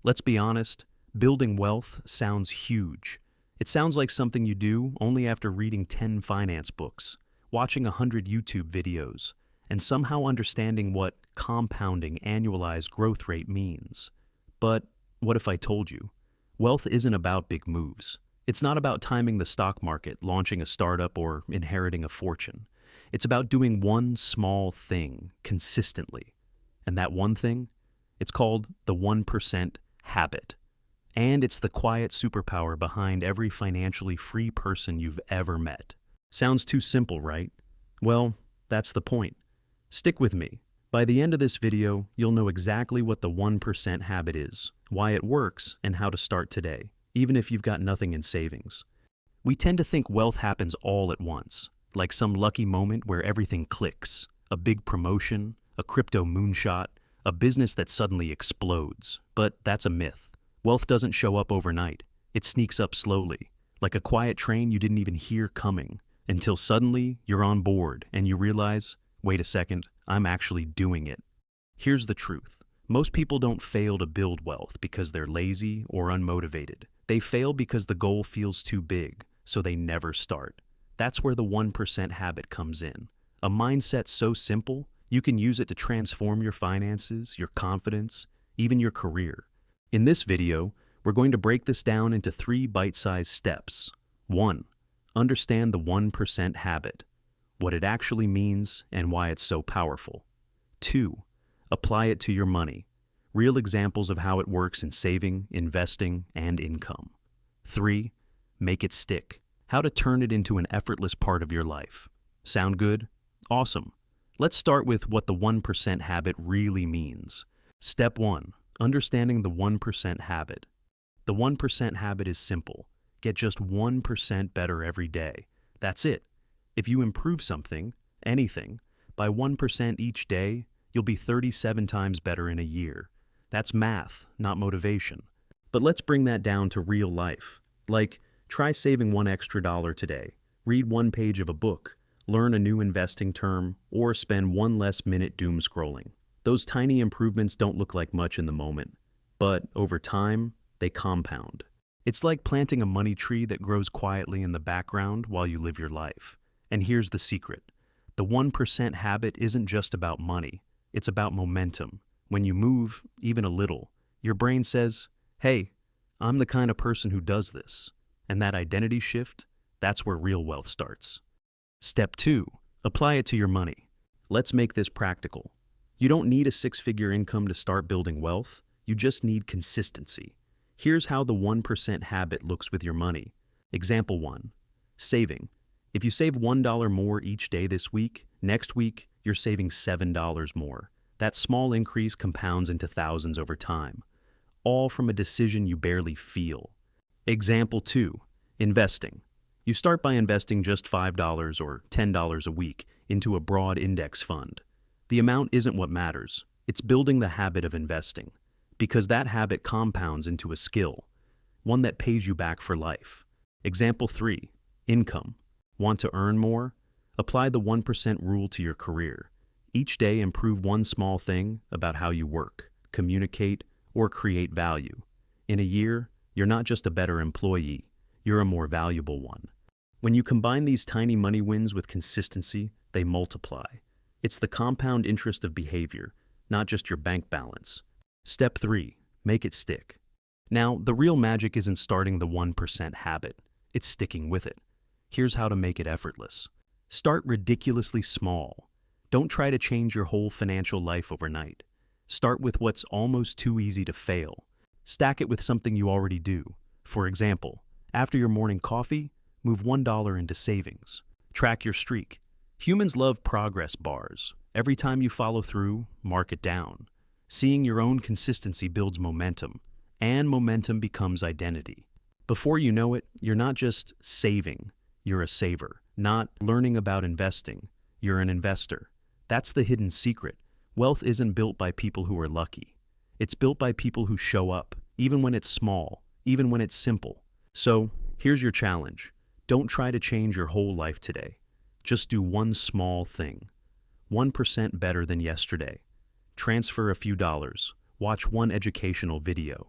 Let's be honest, building wealth sounds huge. It sounds like something you do only after reading 10 finance books, watching 100 YouTube videos, and somehow understanding what compounding annualized growth rate means. But what if I told you? Wealth isn't about big moves. It's not about timing the stock market, launching a startup, or inheriting a fortune. It's about doing one small thing consistently. And that one thing? It's called the 1% habit. And it's the quiet superpower behind every financially free person you've ever met. Sounds too simple, right? Well, that's the point. Stick with me. By the end of this video, you'll know exactly what the 1% habit is, why it works, and how to start today, even if you've got nothing in savings. We tend to think wealth happens all at once, like some lucky moment where everything clicks, a big promotion, a crypto moonshot, a business that suddenly explodes. But that's a myth. Wealth doesn't show up overnight. It sneaks up slowly, like a quiet train you didn't even hear coming, until suddenly you're on board and you realize, wait a second, I'm actually doing it. Here's the truth. Most people don't fail to build wealth because they're lazy or unmotivated. They fail because the goal feels too big, so they never start. That's where the 1% habit comes in. A mindset so simple, you can use it to transform your finances, your confidence, even your career. In this video, we're going to break this down into 3 bite-sized steps. 1. Understand the 1% habit, what it actually means and why it's so powerful. 2. Apply it to your money. Real examples of how it works in saving, investing, and income. 3. Make it stick. How to turn it into an effortless part of your life. Sound good? Awesome. Let's start with what the 1% habit really means. Step 1. Understanding the 1% habit. The 1% habit is simple. Get just 1% better every day. That's it. If you improve something, anything, by 1% each day, you'll be 37 times better in a year. That's math, not motivation. But let's bring that down to real life. Like, try saving $1 extra today, read 1 page of a book, learn a new investing term, or spend 1 less minute doom scrolling. Those tiny improvements don't look like much in the moment, but over time, they compound. It's like planting a money tree that grows quietly in the background while you live your life. And here's the secret. The 1% habit isn't just about money. It's about momentum. When you move, even a little, your brain says, hey, I'm the kind of person who does this. And that identity shift, that's where real wealth starts. Step 2. Apply it to your money. Let's make this practical. You don't need a 6-figure income to start building wealth. You just need consistency. Here's how the 1% habit looks with your money. Example 1. Saving. If you save $1 more each day this week, next week, you're saving $7 more. That small increase compounds into thousands over time, all from a decision you barely feel. Example 2. Investing. You start by investing just $5 or $10 a week into a broad index fund. The amount isn't what matters. It's building the habit of investing, because that habit compounds into a skill, one that pays you back for life. Example 3. Income. Want to earn more? Apply the 1% rule to your career. Each day improve one small thing about how you work, communicate, or create value. In a year, you're not just a better employee, you're a more valuable one. When you combine these tiny money wins with consistency, they multiply. It's the compound interest of behavior, not just your bank balance. Step 3. Make it stick. Now, the real magic isn't starting the 1% habit. It's sticking with it. Here's how to make it effortless. Start ridiculously small. Don't try to change your whole financial life overnight. Start with what's almost too easy to fail. Stack it with something you already do. For example, after your morning coffee, move $1 into savings. Track your streak. Humans love progress bars. Every time you follow through, mark it down. Seeing your own consistency builds momentum, and momentum becomes identity. Before you know it, you're not just saving, you're a saver. Not learning about investing, you're an investor. That's the hidden secret. Wealth isn't built by people who are lucky. It's built by people who show up, even when it's small, even when it's simple. So, here's your challenge. Don't try to change your whole life today. Just do one small thing. 1% better than yesterday. Transfer a few dollars. Watch one educational video.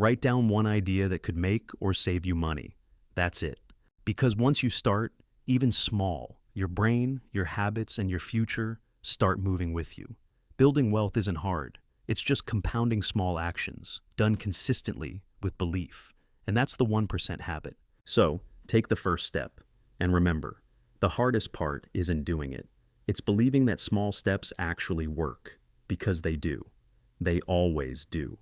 Write down one idea that could make or save you money. That's it. Because once you start, even small, your brain, your habits, and your future start moving with you. Building wealth isn't hard. It's just compounding small actions, done consistently with belief. And that's the 1% habit. So, take the first step. And remember, the hardest part isn't doing it. It's believing that small steps actually work. Because they do. They always do.